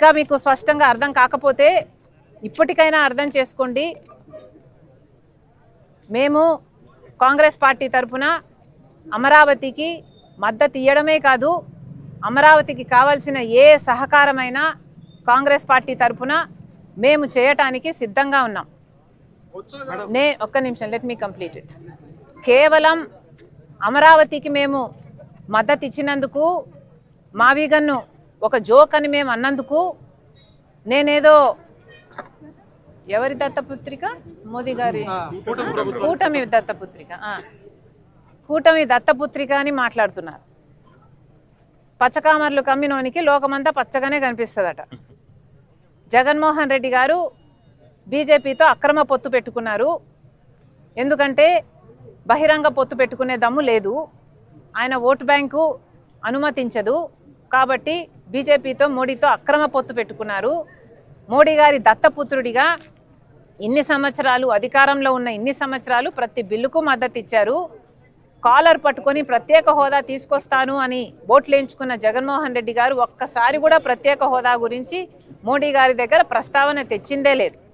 ఇంకా మీకు స్పష్టంగా అర్థం కాకపోతే ఇప్పటికైనా అర్థం చేసుకోండి. మేము కాంగ్రెస్ పార్టీ తరఫున అమరావతికి మద్దతు ఇవ్వడమే కాదు, అమరావతికి కావాల్సిన ఏ సహకారమైనా కాంగ్రెస్ పార్టీ తరఫున మేము చేయటానికి సిద్ధంగా ఉన్నాం. ఒక్క నిమిషం, లెట్ మీ కంప్లీట్ ఇట్. కేవలం అమరావతికి మేము మద్దతు ఇచ్చినందుకు, మావిగన్ను ఒక జోక్ అని మేము అన్నందుకు, నేనేదో ఎవరి దత్తపుత్రిక, మోదీ గారి కూటమి దత్తపుత్రిక, కూటమి దత్తపుత్రిక అని మాట్లాడుతున్నారు. పచ్చకామర్లు కమ్మినోనికి లోకమంతా పచ్చగానే కనిపిస్తుందట. జగన్మోహన్ రెడ్డి గారు బీజేపీతో అక్రమ పొత్తు పెట్టుకున్నారు. ఎందుకంటే బహిరంగ పొత్తు పెట్టుకునే దమ్ము లేదు, ఆయన ఓటు బ్యాంకు అనుమతించదు. కాబట్టి బీజేపీతో, మోడీతో అక్రమ పొత్తు పెట్టుకున్నారు. మోడీ గారి దత్తపుత్రుడిగా ఇన్ని సంవత్సరాలు అధికారంలో ఉన్న ఇన్ని సంవత్సరాలు ప్రతి బిల్లుకు మద్దతు ఇచ్చారు. కాలర్ పట్టుకొని ప్రత్యేక హోదా తీసుకొస్తాను అని ఓట్లేయించుకున్న జగన్మోహన్ రెడ్డి గారు ఒక్కసారి కూడా ప్రత్యేక హోదా గురించి మోడీ గారి దగ్గర ప్రస్తావన తెచ్చిందే లేదు.